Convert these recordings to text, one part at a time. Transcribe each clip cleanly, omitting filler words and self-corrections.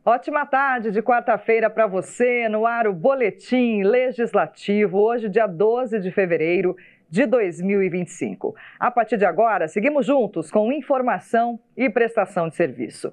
Ótima tarde de quarta-feira para você, no ar o Boletim Legislativo, hoje dia 12 de fevereiro de 2025. A partir de agora, seguimos juntos com informação e prestação de serviço.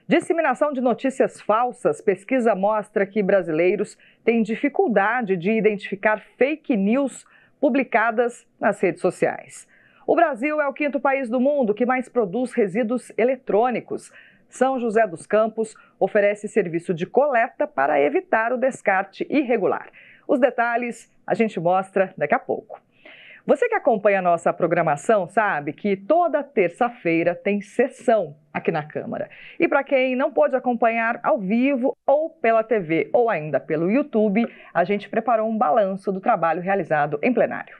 Disseminação de notícias falsas, pesquisa mostra que brasileiros têm dificuldade de identificar fake news publicadas nas redes sociais. O Brasil é o quinto país do mundo que mais produz resíduos eletrônicos. São José dos Campos oferece serviço de coleta para evitar o descarte irregular. Os detalhes a gente mostra daqui a pouco. Você que acompanha a nossa programação sabe que toda terça-feira tem sessão aqui na Câmara. E para quem não pôde acompanhar ao vivo ou pela TV ou ainda pelo YouTube, a gente preparou um balanço do trabalho realizado em plenário.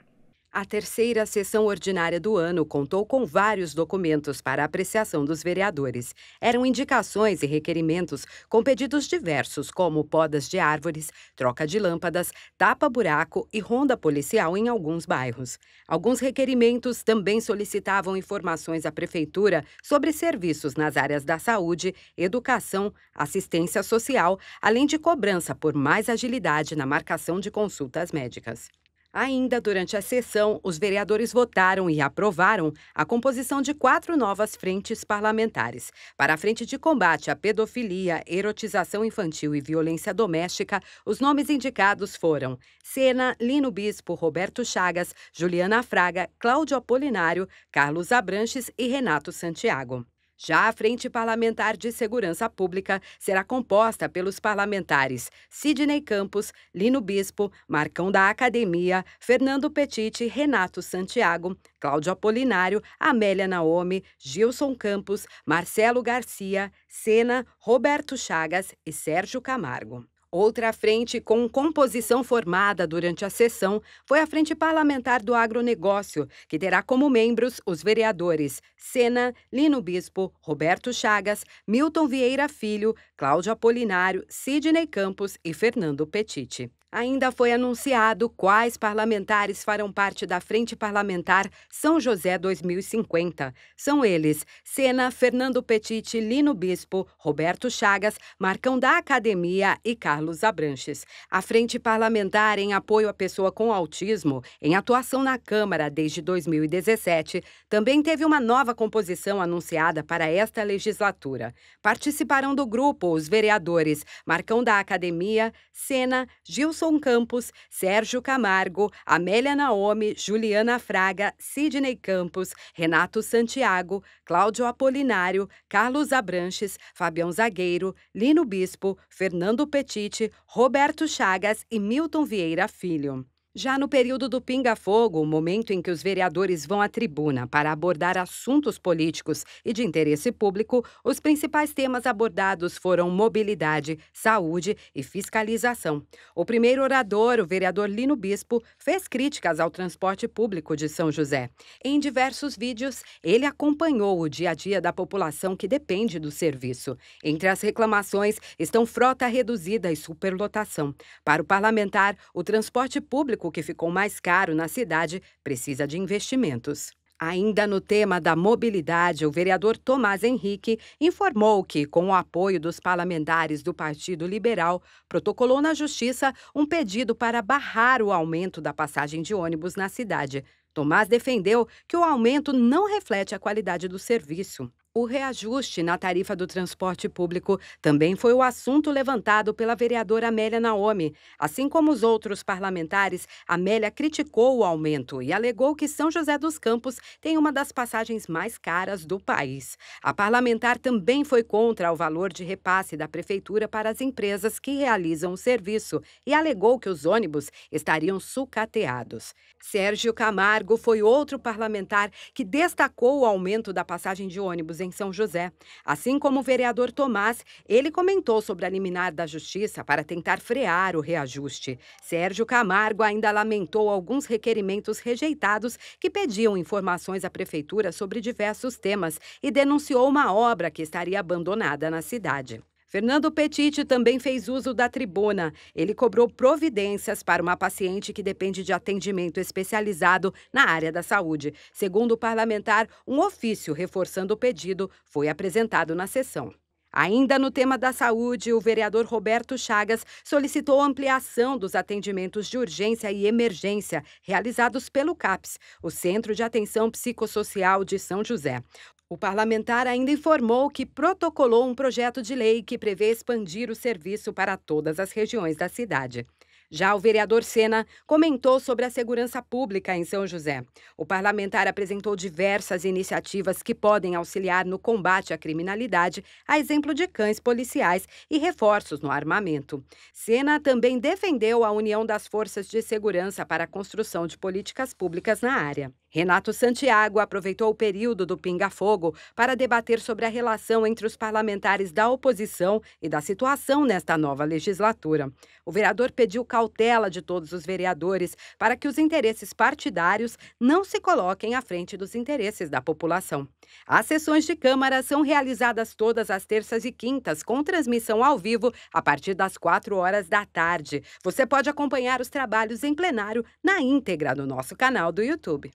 A terceira sessão ordinária do ano contou com vários documentos para apreciação dos vereadores. Eram indicações e requerimentos com pedidos diversos, como podas de árvores, troca de lâmpadas, tapa-buraco e ronda policial em alguns bairros. Alguns requerimentos também solicitavam informações à Prefeitura sobre serviços nas áreas da saúde, educação, assistência social, além de cobrança por mais agilidade na marcação de consultas médicas. Ainda durante a sessão, os vereadores votaram e aprovaram a composição de 4 novas frentes parlamentares. Para a Frente de Combate à Pedofilia, Erotização Infantil e Violência Doméstica, os nomes indicados foram Sena, Lino Bispo, Roberto Chagas, Juliana Fraga, Cláudio Apolinário, Carlos Abranches e Renato Santiago. Já a Frente Parlamentar de Segurança Pública será composta pelos parlamentares Sidney Campos, Lino Bispo, Marcão da Academia, Fernando Petit, Renato Santiago, Cláudio Apolinário, Amélia Naomi, Gilson Campos, Marcelo Garcia, Sena, Roberto Chagas e Sérgio Camargo. Outra frente com composição formada durante a sessão foi a Frente Parlamentar do Agronegócio, que terá como membros os vereadores Sena, Lino Bispo, Roberto Chagas, Milton Vieira Filho, Cláudio Apolinário, Sidney Campos e Fernando Petit. Ainda foi anunciado quais parlamentares farão parte da Frente Parlamentar São José 2050. São eles: Sena, Fernando Petit, Lino Bispo, Roberto Chagas, Marcão da Academia e Carlos Abranches. A Frente Parlamentar em apoio à pessoa com autismo, em atuação na Câmara desde 2017, também teve uma nova composição anunciada para esta legislatura. Participarão do grupo os vereadores Marcão da Academia, Sena, Gilson Campos, Sérgio Camargo, Amélia Naomi, Juliana Fraga, Sidney Campos, Renato Santiago, Cláudio Apolinário, Carlos Abranches, Fabião Zagueiro, Lino Bispo, Fernando Petit, Roberto Chagas e Milton Vieira Filho. Já no período do pinga-fogo, o momento em que os vereadores vão à tribuna para abordar assuntos políticos e de interesse público, os principais temas abordados foram mobilidade, saúde e fiscalização. O primeiro orador, o vereador Lino Bispo, fez críticas ao transporte público de São José. Em diversos vídeos, ele acompanhou o dia a dia da população que depende do serviço. Entre as reclamações estão frota reduzida e superlotação. Para o parlamentar, o transporte público que ficou mais caro na cidade precisa de investimentos. Ainda no tema da mobilidade, o vereador Tomás Henrique informou que, com o apoio dos parlamentares do Partido Liberal, protocolou na Justiça um pedido para barrar o aumento da passagem de ônibus na cidade. Tomás defendeu que o aumento não reflete a qualidade do serviço. O reajuste na tarifa do transporte público também foi o assunto levantado pela vereadora Amélia Naomi. Assim como os outros parlamentares, Amélia criticou o aumento e alegou que São José dos Campos tem uma das passagens mais caras do país. A parlamentar também foi contra o valor de repasse da prefeitura para as empresas que realizam o serviço e alegou que os ônibus estariam sucateados. Sérgio Camargo foi outro parlamentar que destacou o aumento da passagem de ônibus em São José. Assim como o vereador Tomás, ele comentou sobre a liminar da Justiça para tentar frear o reajuste. Sérgio Camargo ainda lamentou alguns requerimentos rejeitados que pediam informações à prefeitura sobre diversos temas e denunciou uma obra que estaria abandonada na cidade. Fernando Petit também fez uso da tribuna. Ele cobrou providências para uma paciente que depende de atendimento especializado na área da saúde. Segundo o parlamentar, um ofício reforçando o pedido foi apresentado na sessão. Ainda no tema da saúde, o vereador Roberto Chagas solicitou ampliação dos atendimentos de urgência e emergência realizados pelo CAPS, o Centro de Atenção Psicossocial de São José. O parlamentar ainda informou que protocolou um projeto de lei que prevê expandir o serviço para todas as regiões da cidade. Já o vereador Sena comentou sobre a segurança pública em São José. O parlamentar apresentou diversas iniciativas que podem auxiliar no combate à criminalidade, a exemplo de cães policiais e reforços no armamento. Sena também defendeu a união das forças de segurança para a construção de políticas públicas na área. Renato Santiago aproveitou o período do pinga-fogo para debater sobre a relação entre os parlamentares da oposição e da situação nesta nova legislatura. O vereador pediu cautela de todos os vereadores para que os interesses partidários não se coloquem à frente dos interesses da população. As sessões de Câmara são realizadas todas as terças e quintas, com transmissão ao vivo a partir das 16h. Você pode acompanhar os trabalhos em plenário na íntegra no nosso canal do YouTube.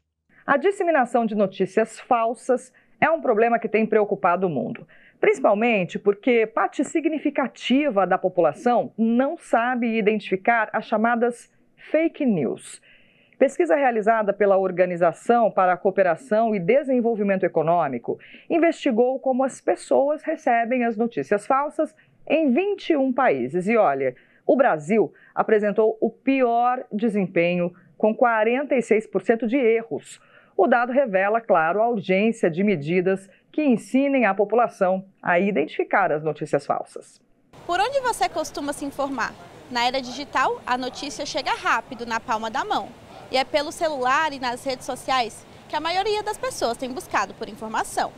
A disseminação de notícias falsas é um problema que tem preocupado o mundo, principalmente porque parte significativa da população não sabe identificar as chamadas fake news. Pesquisa realizada pela Organização para a Cooperação e Desenvolvimento Econômico investigou como as pessoas recebem as notícias falsas em 21 países. E olha, o Brasil apresentou o pior desempenho, com 46% de erros. O dado revela, claro, a urgência de medidas que ensinem a população a identificar as notícias falsas. Por onde você costuma se informar? Na era digital, a notícia chega rápido, na palma da mão. E é pelo celular e nas redes sociais que a maioria das pessoas tem buscado por informação.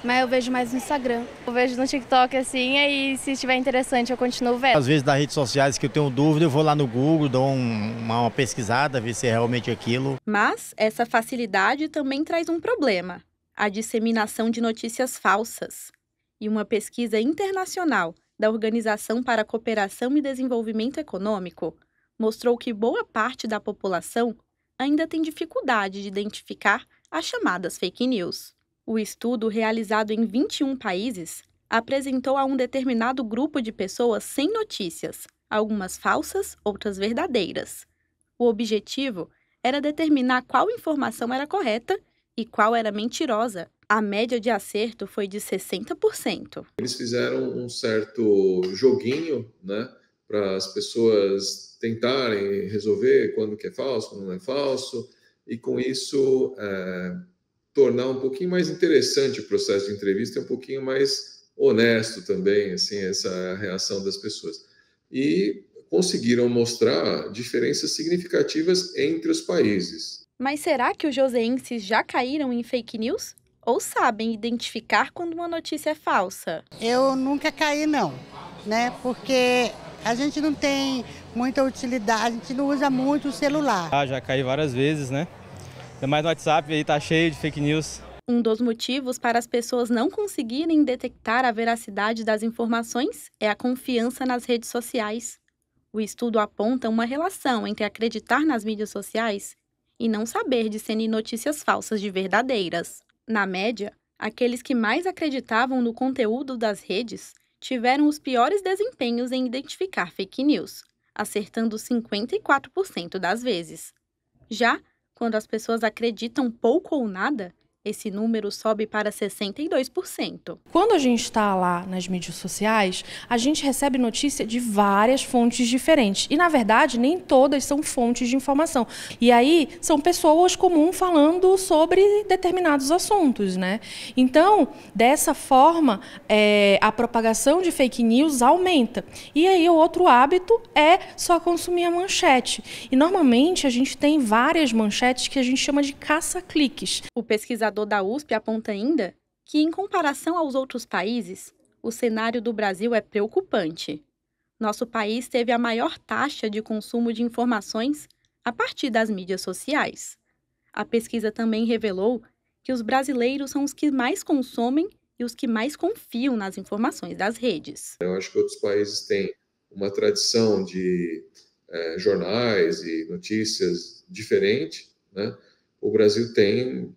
Mas eu vejo mais no Instagram. Eu vejo no TikTok assim, e se estiver interessante eu continuo vendo. Às vezes nas redes sociais que eu tenho dúvida, eu vou lá no Google, dou uma pesquisada, ver se é realmente aquilo. Mas essa facilidade também traz um problema: a disseminação de notícias falsas. E uma pesquisa internacional da Organização para a Cooperação e Desenvolvimento Econômico mostrou que boa parte da população ainda tem dificuldade de identificar as chamadas fake news. O estudo, realizado em 21 países, apresentou a um determinado grupo de pessoas 100 notícias, algumas falsas, outras verdadeiras. O objetivo era determinar qual informação era correta e qual era mentirosa. A média de acerto foi de 60%. Eles fizeram um certo joguinho, né, para as pessoas tentarem resolver quando que é falso, quando não é falso, e com isso tornar um pouquinho mais interessante o processo de entrevista, um pouquinho mais honesto também, assim, essa reação das pessoas. E conseguiram mostrar diferenças significativas entre os países. Mas será que os joseenses já caíram em fake news? Ou sabem identificar quando uma notícia é falsa? Eu nunca caí, não, né? Porque a gente não tem muita utilidade, a gente não usa muito o celular. Já caí várias vezes, né? Ainda mais no WhatsApp, aí tá cheio de fake news. Um dos motivos para as pessoas não conseguirem detectar a veracidade das informações é a confiança nas redes sociais. O estudo aponta uma relação entre acreditar nas mídias sociais e não saber discernir notícias falsas de verdadeiras. Na média, aqueles que mais acreditavam no conteúdo das redes tiveram os piores desempenhos em identificar fake news, acertando 54% das vezes. Já quando as pessoas acreditam pouco ou nada, esse número sobe para 62%. Quando a gente está lá nas mídias sociais, a gente recebe notícia de várias fontes diferentes. E, na verdade, nem todas são fontes de informação. E aí, são pessoas comuns falando sobre determinados assuntos, né? Então, dessa forma, a propagação de fake news aumenta. E aí, o outro hábito é só consumir a manchete. E, normalmente, a gente tem várias manchetes que a gente chama de caça-cliques. O pesquisador da USP aponta ainda que, em comparação aos outros países, o cenário do Brasil é preocupante. Nosso país teve a maior taxa de consumo de informações a partir das mídias sociais. A pesquisa também revelou que os brasileiros são os que mais consomem e os que mais confiam nas informações das redes. Eu acho que outros países têm uma tradição de jornais e notícias diferente, né? O Brasil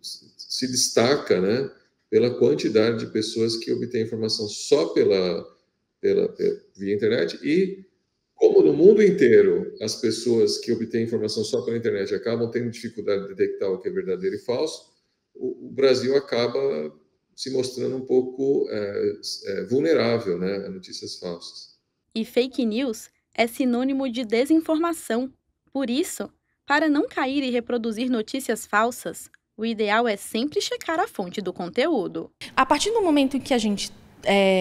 se destaca, né, pela quantidade de pessoas que obtêm informação só via internet e como no mundo inteiro as pessoas que obtêm informação só pela internet acabam tendo dificuldade de detectar o que é verdadeiro e falso, o Brasil acaba se mostrando um pouco vulnerável, né, a notícias falsas. E fake news é sinônimo de desinformação. Por isso, para não cair e reproduzir notícias falsas, o ideal é sempre checar a fonte do conteúdo. A partir do momento em que a gente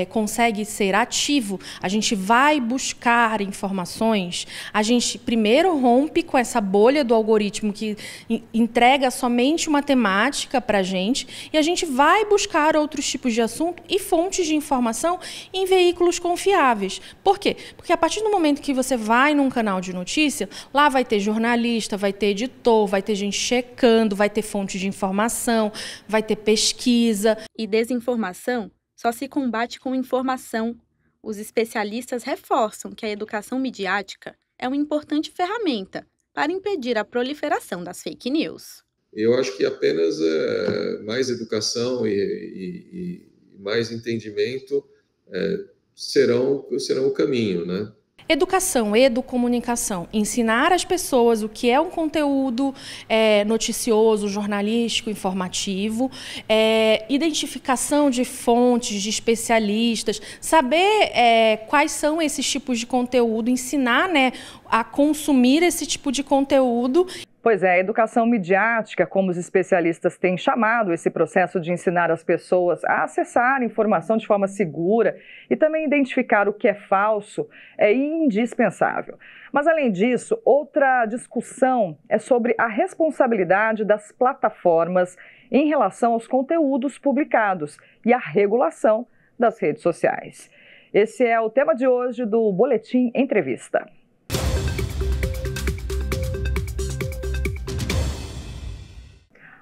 consegue ser ativo, a gente vai buscar informações, a gente primeiro rompe com essa bolha do algoritmo que entrega somente uma temática para a gente, e a gente vai buscar outros tipos de assunto e fontes de informação em veículos confiáveis. Por quê? Porque a partir do momento que você vai num canal de notícia, lá vai ter jornalista, vai ter editor, vai ter gente checando, vai ter fonte de informação, vai ter pesquisa. E desinformação só se combate com informação. Os especialistas reforçam que a educação midiática é uma importante ferramenta para impedir a proliferação das fake news. Eu acho que apenas mais educação e mais entendimento serão o caminho, né? Educação, educomunicação, ensinar às pessoas o que é um conteúdo noticioso, jornalístico, informativo, identificação de fontes, de especialistas, saber quais são esses tipos de conteúdo, ensinar, né, a consumir esse tipo de conteúdo. Pois é, a educação midiática, como os especialistas têm chamado esse processo de ensinar as pessoas a acessar informação de forma segura e também identificar o que é falso, é indispensável. Mas, além disso, outra discussão é sobre a responsabilidade das plataformas em relação aos conteúdos publicados e a regulação das redes sociais. Esse é o tema de hoje do Boletim Entrevista.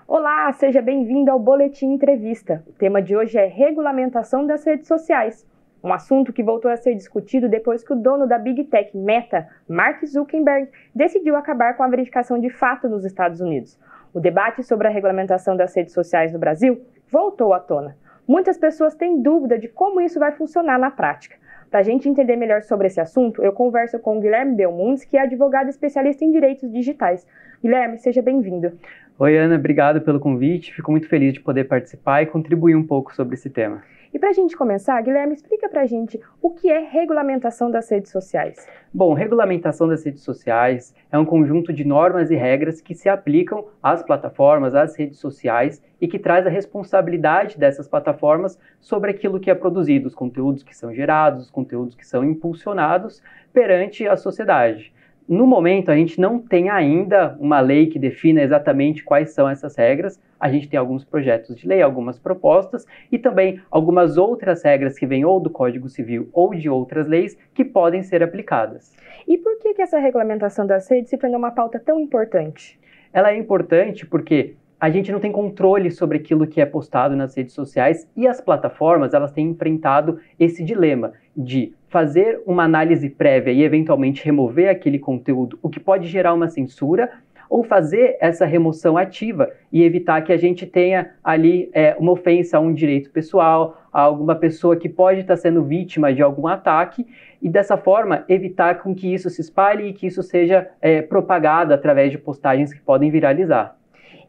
Olá, seja bem-vindo ao Boletim Entrevista. O tema de hoje é regulamentação das redes sociais, um assunto que voltou a ser discutido depois que o dono da Big Tech Meta, Mark Zuckerberg, decidiu acabar com a verificação de fato nos Estados Unidos. O debate sobre a regulamentação das redes sociais no Brasil voltou à tona. Muitas pessoas têm dúvida de como isso vai funcionar na prática. Para a gente entender melhor sobre esse assunto, eu converso com o Guilherme Belmundes, que é advogado especialista em direitos digitais. Guilherme, seja bem-vindo. Oi, Ana, obrigado pelo convite. Fico muito feliz de poder participar e contribuir um pouco sobre esse tema. E para a gente começar, Guilherme, explica para a gente o que é regulamentação das redes sociais. Bom, regulamentação das redes sociais é um conjunto de normas e regras que se aplicam às plataformas, às redes sociais e que traz a responsabilidade dessas plataformas sobre aquilo que é produzido, os conteúdos que são gerados, os conteúdos que são impulsionados perante a sociedade. No momento, a gente não tem ainda uma lei que defina exatamente quais são essas regras. A gente tem alguns projetos de lei, algumas propostas e também algumas outras regras que vêm ou do Código Civil ou de outras leis que podem ser aplicadas. E por que essa regulamentação das redes se tornou uma pauta tão importante? Ela é importante porque a gente não tem controle sobre aquilo que é postado nas redes sociais e as plataformas, elas têm enfrentado esse dilema de fazer uma análise prévia e eventualmente remover aquele conteúdo, o que pode gerar uma censura, ou fazer essa remoção ativa e evitar que a gente tenha ali uma ofensa a um direito pessoal, a alguma pessoa que pode estar sendo vítima de algum ataque, e dessa forma evitar com que isso se espalhe e que isso seja propagado através de postagens que podem viralizar.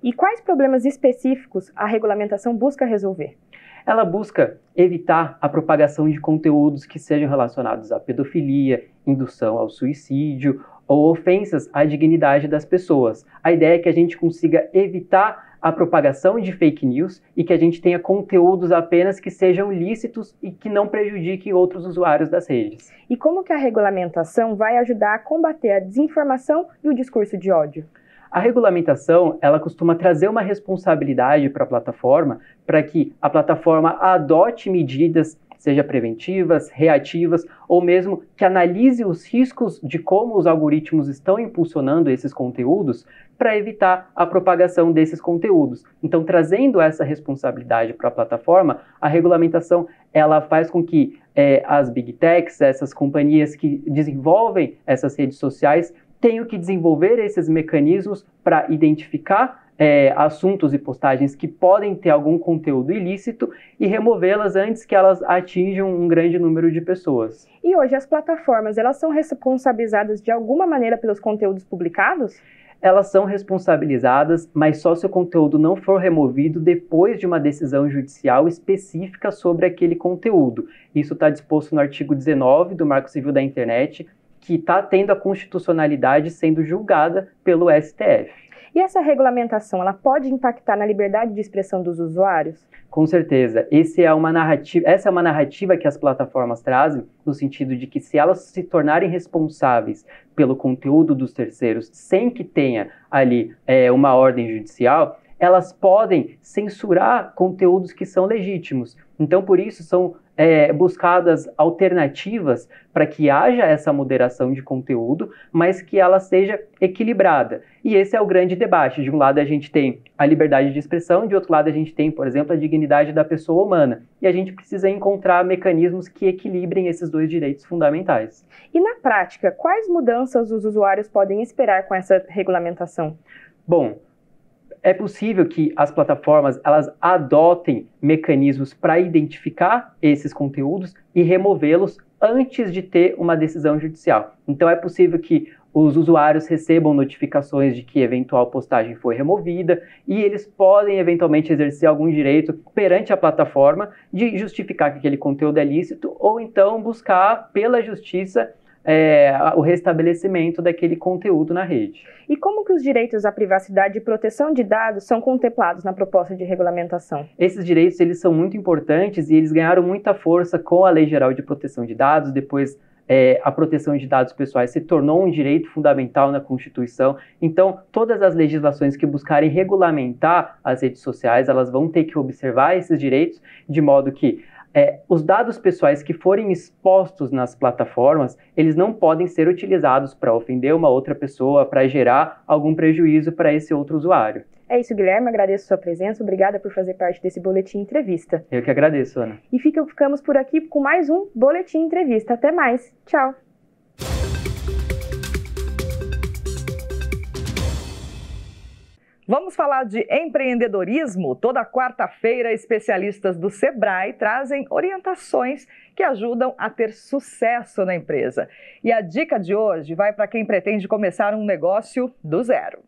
E quais problemas específicos a regulamentação busca resolver? Ela busca evitar a propagação de conteúdos que sejam relacionados à pedofilia, indução ao suicídio ou ofensas à dignidade das pessoas. A ideia é que a gente consiga evitar a propagação de fake news e que a gente tenha conteúdos apenas que sejam lícitos e que não prejudiquem outros usuários das redes. E como que a regulamentação vai ajudar a combater a desinformação e o discurso de ódio? A regulamentação, ela costuma trazer uma responsabilidade para a plataforma, para que a plataforma adote medidas, seja preventivas, reativas, ou mesmo que analise os riscos de como os algoritmos estão impulsionando esses conteúdos para evitar a propagação desses conteúdos. Então, trazendo essa responsabilidade para a plataforma, a regulamentação ela faz com que as Big Techs, essas companhias que desenvolvem essas redes sociais, tenho que desenvolver esses mecanismos para identificar assuntos e postagens que podem ter algum conteúdo ilícito e removê-las antes que elas atinjam um grande número de pessoas. E hoje as plataformas, elas são responsabilizadas de alguma maneira pelos conteúdos publicados? Elas são responsabilizadas, mas só se o conteúdo não for removido depois de uma decisão judicial específica sobre aquele conteúdo. Isso está disposto no artigo 19 do Marco Civil da Internet, que está tendo a constitucionalidade sendo julgada pelo STF. E essa regulamentação, ela pode impactar na liberdade de expressão dos usuários? Com certeza. Essa é uma narrativa que as plataformas trazem, no sentido de que se elas se tornarem responsáveis pelo conteúdo dos terceiros, sem que tenha ali uma ordem judicial, elas podem censurar conteúdos que são legítimos. Então, por isso, são buscadas alternativas para que haja essa moderação de conteúdo, mas que ela seja equilibrada. E esse é o grande debate. De um lado a gente tem a liberdade de expressão, de outro lado a gente tem, por exemplo, a dignidade da pessoa humana. E a gente precisa encontrar mecanismos que equilibrem esses dois direitos fundamentais. E na prática, quais mudanças os usuários podem esperar com essa regulamentação? Bom, é possível que as plataformas elas adotem mecanismos para identificar esses conteúdos e removê-los antes de ter uma decisão judicial. Então é possível que os usuários recebam notificações de que eventual postagem foi removida e eles podem eventualmente exercer algum direito perante a plataforma de justificar que aquele conteúdo é lícito ou então buscar pela justiça o restabelecimento daquele conteúdo na rede. E como que os direitos à privacidade e proteção de dados são contemplados na proposta de regulamentação? Esses direitos eles são muito importantes e eles ganharam muita força com a Lei Geral de Proteção de Dados, depois a proteção de dados pessoais se tornou um direito fundamental na Constituição. Então, todas as legislações que buscarem regulamentar as redes sociais, elas vão ter que observar esses direitos, de modo que os dados pessoais que forem expostos nas plataformas, eles não podem ser utilizados para ofender uma outra pessoa, para gerar algum prejuízo para esse outro usuário. É isso, Guilherme. Agradeço a sua presença. Obrigada por fazer parte desse Boletim Entrevista. Eu que agradeço, Ana. E ficamos por aqui com mais um Boletim Entrevista. Até mais. Tchau. Vamos falar de empreendedorismo? Toda quarta-feira, especialistas do Sebrae trazem orientações que ajudam a ter sucesso na empresa. E a dica de hoje vai para quem pretende começar um negócio do zero.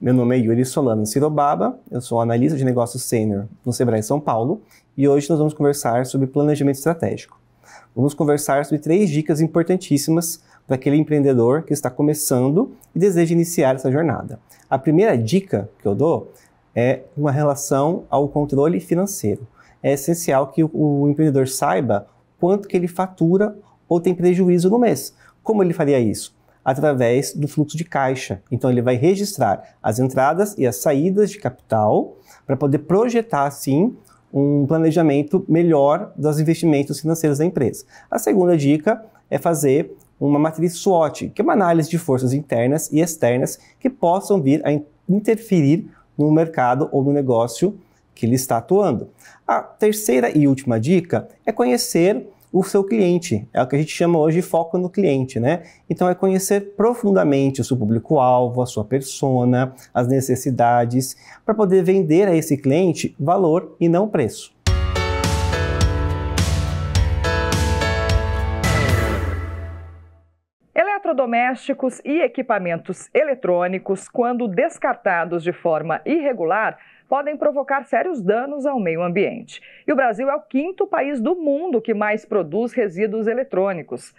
Meu nome é Yuri Solano Sirobaba, eu sou analista de negócios sênior no Sebrae São Paulo e hoje nós vamos conversar sobre planejamento estratégico. Vamos conversar sobre 3 dicas importantíssimas para aquele empreendedor que está começando e deseja iniciar essa jornada. A primeira dica que eu dou é uma relação ao controle financeiro. É essencial que o empreendedor saiba quanto que ele fatura ou tem prejuízo no mês. Como ele faria isso? Através do fluxo de caixa. Então ele vai registrar as entradas e as saídas de capital para poder projetar, assim, um planejamento melhor dos investimentos financeiros da empresa. A segunda dica é fazer uma matriz SWOT, que é uma análise de forças internas e externas que possam vir a interferir no mercado ou no negócio que ele está atuando. A terceira e última dica é conhecer o seu cliente. É o que a gente chama hoje de foco no cliente, né? Então é conhecer profundamente o seu público-alvo, a sua persona, as necessidades, para poder vender a esse cliente valor e não preço. Eletrodomésticos e equipamentos eletrônicos, quando descartados de forma irregular, podem provocar sérios danos ao meio ambiente. E o Brasil é o 5º país do mundo que mais produz resíduos eletrônicos.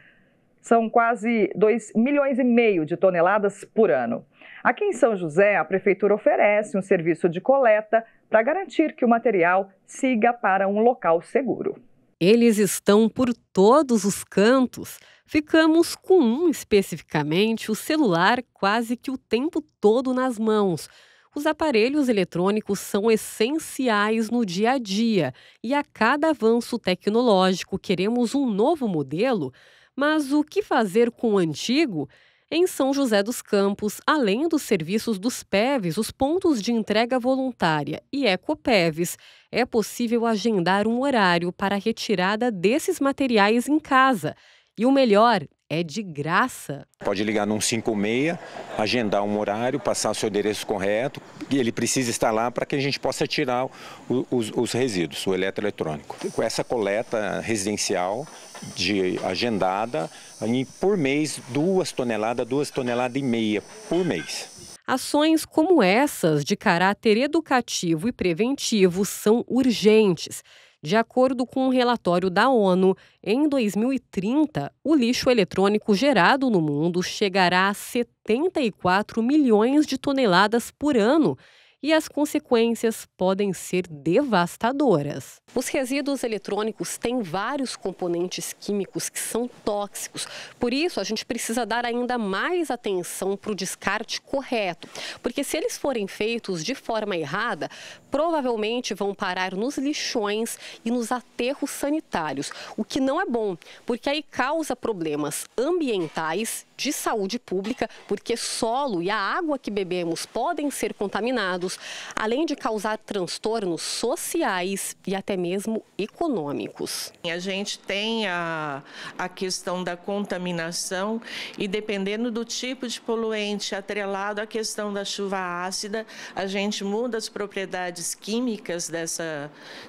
São quase 2,5 milhões de toneladas por ano. Aqui em São José, a Prefeitura oferece um serviço de coleta para garantir que o material siga para um local seguro. Eles estão por todos os cantos. Ficamos com um especificamente, o celular, quase que o tempo todo nas mãos. Os aparelhos eletrônicos são essenciais no dia a dia e a cada avanço tecnológico queremos um novo modelo, mas o que fazer com o antigo? Em São José dos Campos, além dos serviços dos PEVs, os pontos de entrega voluntária e Ecopevs, é possível agendar um horário para a retirada desses materiais em casa. E o melhor é de graça. Pode ligar no 156, agendar um horário, passar o seu endereço correto, e ele precisa estar lá para que a gente possa tirar os resíduos, o eletroeletrônico. Com essa coleta residencial agendada, por mês, 2 toneladas e meia por mês. Ações como essas, de caráter educativo e preventivo, são urgentes. De acordo com um relatório da ONU, em 2030, o lixo eletrônico gerado no mundo chegará a 74 milhões de toneladas por ano. E as consequências podem ser devastadoras. Os resíduos eletrônicos têm vários componentes químicos que são tóxicos. Por isso, a gente precisa dar ainda mais atenção para o descarte correto. Porque se eles forem feitos de forma errada, provavelmente vão parar nos lixões e nos aterros sanitários. O que não é bom, porque aí causa problemas ambientais, de saúde pública, porque solo e a água que bebemos podem ser contaminados, além de causar transtornos sociais e até mesmo econômicos. A gente tem a questão da contaminação e, dependendo do tipo de poluente atrelado à questão da chuva ácida, a gente muda as propriedades químicas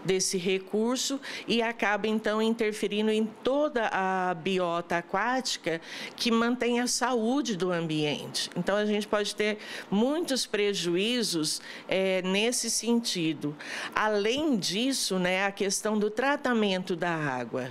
desse recurso e acaba, então, interferindo em toda a biota aquática que mantém a saúde do ambiente. Então, a gente pode ter muitos prejuízos nesse sentido. Além disso, a questão do tratamento da água.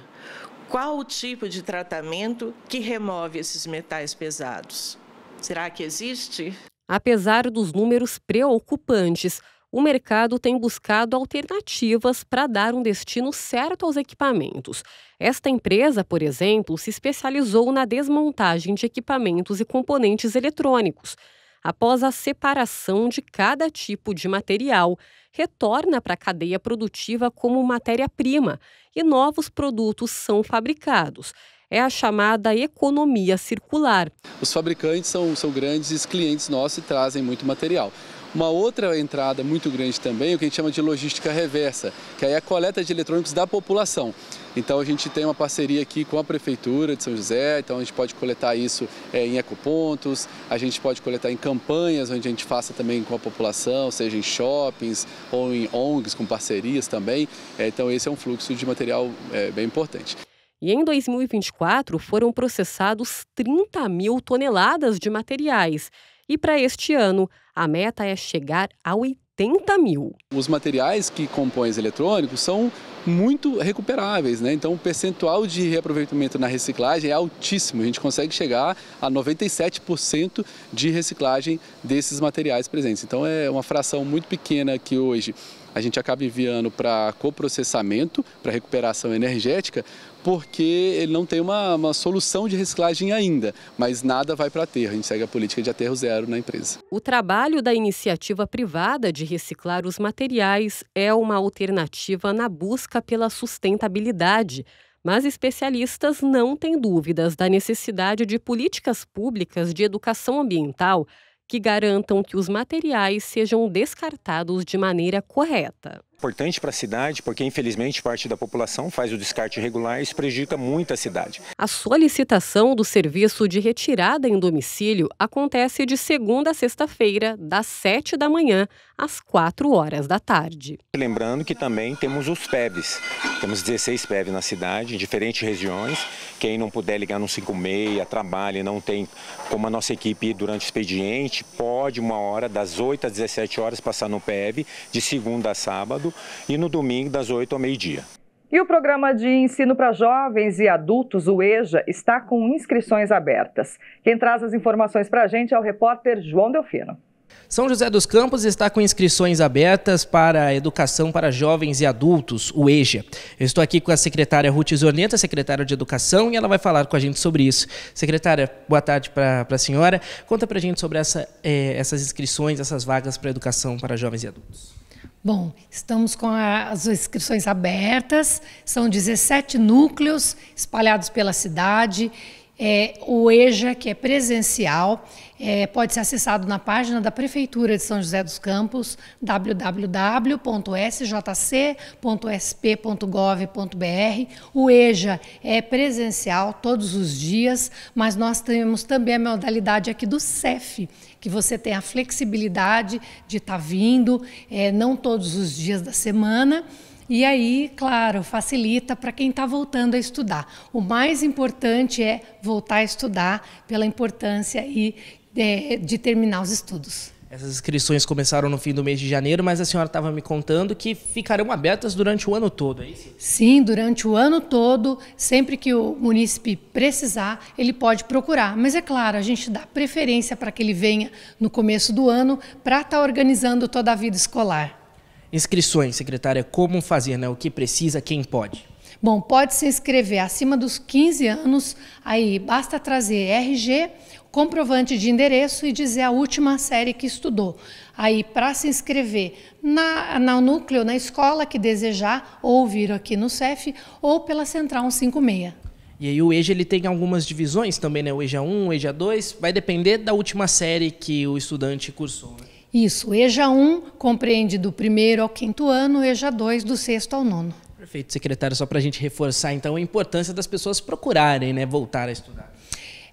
Qual o tipo de tratamento que remove esses metais pesados? Será que existe? Apesar dos números preocupantes, o mercado tem buscado alternativas para dar um destino certo aos equipamentos. Esta empresa, por exemplo, se especializou na desmontagem de equipamentos e componentes eletrônicos. Após a separação de cada tipo de material, retorna para a cadeia produtiva como matéria-prima e novos produtos são fabricados. É a chamada economia circular. Os fabricantes são grandes clientes nossos e trazem muito material. Uma outra entrada muito grande também é o que a gente chama de logística reversa, que aí é a coleta de eletrônicos da população. Então a gente tem uma parceria aqui com a Prefeitura de São José, então a gente pode coletar isso em ecopontos, a gente pode coletar em campanhas onde a gente faça também com a população, seja em shoppings ou em ONGs com parcerias também. Então esse é um fluxo de material bem importante. E em 2024 foram processados 30 mil toneladas de materiais. E para este ano, a meta é chegar a 80 mil. Os materiais que compõem os eletrônicos são muito recuperáveis, Então o percentual de reaproveitamento na reciclagem é altíssimo. A gente consegue chegar a 97% de reciclagem desses materiais presentes. Então é uma fração muito pequena que hoje a gente acaba enviando para coprocessamento, para recuperação energética, porque ele não tem uma solução de reciclagem ainda, mas nada vai para aterro. A gente segue a política de aterro zero na empresa. O trabalho da iniciativa privada de reciclar os materiais é uma alternativa na busca pela sustentabilidade, mas especialistas não têm dúvidas da necessidade de políticas públicas de educação ambiental que garantam que os materiais sejam descartados de maneira correta. Importante para a cidade, porque infelizmente parte da população faz o descarte irregular e isso prejudica muito a cidade. A solicitação do serviço de retirada em domicílio acontece de segunda a sexta-feira, das 7 da manhã às 4 horas da tarde. Lembrando que também temos os PEVs. Temos 16 PEVs na cidade, em diferentes regiões. Quem não puder ligar no 56, trabalha e não tem como a nossa equipe ir durante o expediente, pode 1 hora, das 8 às 17 horas, passar no PEV, de segunda a sábado, e no domingo das 8 ao meio-dia. E o programa de ensino para jovens e adultos, o EJA, está com inscrições abertas. Quem traz as informações para a gente é o repórter João Delfino. São José dos Campos está com inscrições abertas para a educação para jovens e adultos, o EJA. Eu estou aqui com a secretária Ruth Zorneta, secretária de Educação, e ela vai falar com a gente sobre isso. Secretária, boa tarde para a senhora. Conta para a gente sobre essas inscrições, essas vagas para educação para jovens e adultos. Bom, estamos com as inscrições abertas, são 17 núcleos espalhados pela cidade. O EJA, que é presencial, pode ser acessado na página da Prefeitura de São José dos Campos, www.sjc.sp.gov.br. O EJA é presencial todos os dias, mas nós temos também a modalidade aqui do CEF, que você tem a flexibilidade de estar vindo, não todos os dias da semana. E aí, claro, facilita para quem está voltando a estudar. O mais importante é voltar a estudar pela importância aí de terminar os estudos. Essas inscrições começaram no fim do mês de janeiro, mas a senhora estava me contando que ficarão abertas durante o ano todo, é isso? Sim, durante o ano todo, sempre que o munícipe precisar, ele pode procurar. Mas é claro, a gente dá preferência para que ele venha no começo do ano para estar organizando toda a vida escolar. Inscrições, secretária, como fazer, né? O que precisa, quem pode? Bom, pode se inscrever acima dos 15 anos, aí basta trazer RG, comprovante de endereço e dizer a última série que estudou. Aí, para se inscrever no núcleo, na escola que desejar, ou vir aqui no CEF, ou pela Central 156. E aí o EJA ele tem algumas divisões também, né? O EJA 1, o EJA 2, vai depender da última série que o estudante cursou, né? Isso, o EJA 1 compreende do 1º ao 5º ano, o EJA 2 do 6º ao 9º. Perfeito, secretário. Só para a gente reforçar, então, a importância das pessoas procurarem, né, voltar a estudar.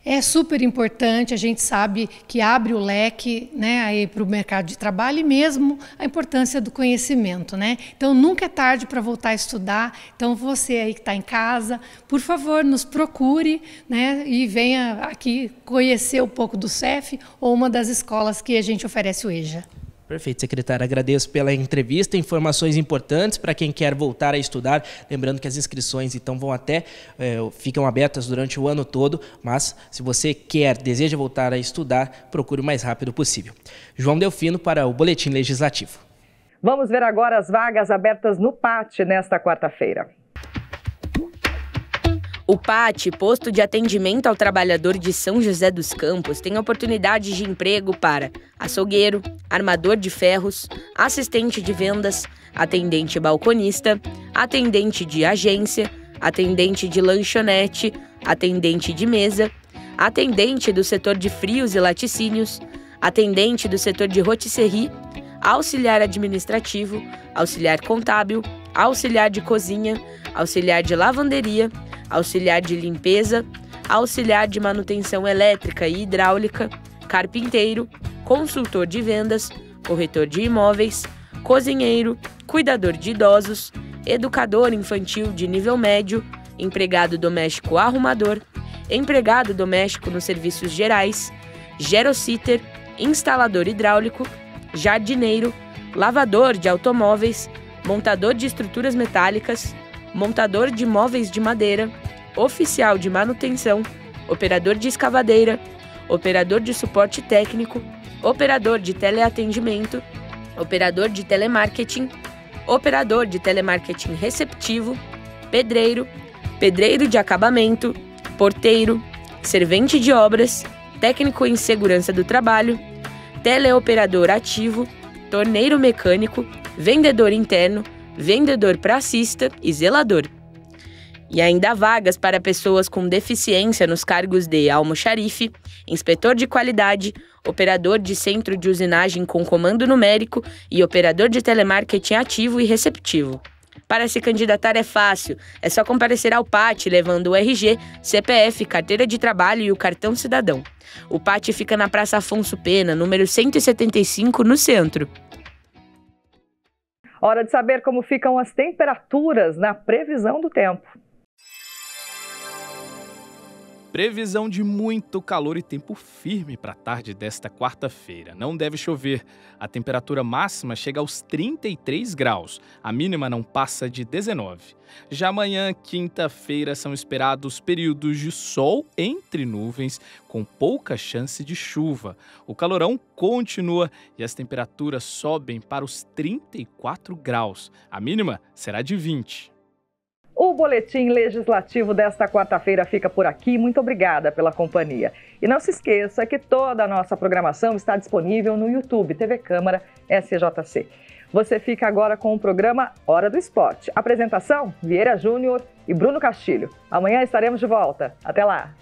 É super importante, a gente sabe que abre o leque, né, aí para o mercado de trabalho e mesmo a importância do conhecimento, né? Então, nunca é tarde para voltar a estudar. Então, você aí que está em casa, por favor, nos procure, né, e venha aqui conhecer um pouco do CEF ou uma das escolas que a gente oferece o EJA. Perfeito, secretária. Agradeço pela entrevista, informações importantes para quem quer voltar a estudar. Lembrando que as inscrições então ficam abertas durante o ano todo, mas se você deseja voltar a estudar, procure o mais rápido possível. João Delfino para o Boletim Legislativo. Vamos ver agora as vagas abertas no PAT nesta quarta-feira. O PAT, Posto de Atendimento ao Trabalhador de São José dos Campos, tem oportunidades de emprego para açougueiro, armador de ferros, assistente de vendas, atendente balconista, atendente de agência, atendente de lanchonete, atendente de mesa, atendente do setor de frios e laticínios, atendente do setor de rotisserie, auxiliar administrativo, auxiliar contábil, auxiliar de cozinha, auxiliar de lavanderia, auxiliar de limpeza, auxiliar de manutenção elétrica e hidráulica, carpinteiro, consultor de vendas, corretor de imóveis, cozinheiro, cuidador de idosos, educador infantil de nível médio, empregado doméstico arrumador, empregado doméstico nos serviços gerais, gerositter, instalador hidráulico, jardineiro, lavador de automóveis, montador de estruturas metálicas, montador de móveis de madeira, oficial de manutenção, operador de escavadeira, operador de suporte técnico, operador de teleatendimento, operador de telemarketing receptivo, pedreiro, pedreiro de acabamento, porteiro, servente de obras, técnico em segurança do trabalho, teleoperador ativo, torneiro mecânico, vendedor interno, vendedor pracista e zelador. E ainda há vagas para pessoas com deficiência nos cargos de almoxarife, inspetor de qualidade, operador de centro de usinagem com comando numérico e operador de telemarketing ativo e receptivo. Para se candidatar é fácil, é só comparecer ao PAT levando o RG, CPF, carteira de trabalho e o cartão cidadão. O PAT fica na Praça Afonso Pena, número 175, no centro. Hora de saber como ficam as temperaturas na previsão do tempo. Previsão de muito calor e tempo firme para a tarde desta quarta-feira. Não deve chover. A temperatura máxima chega aos 33 graus. A mínima não passa de 19. Já amanhã, quinta-feira, são esperados períodos de sol entre nuvens, com pouca chance de chuva. O calorão continua e as temperaturas sobem para os 34 graus. A mínima será de 20. O Boletim Legislativo desta quarta-feira fica por aqui. Muito obrigada pela companhia. E não se esqueça que toda a nossa programação está disponível no YouTube, TV Câmara SJC. Você fica agora com o programa Hora do Esporte. Apresentação, Vieira Júnior e Bruno Castilho. Amanhã estaremos de volta. Até lá!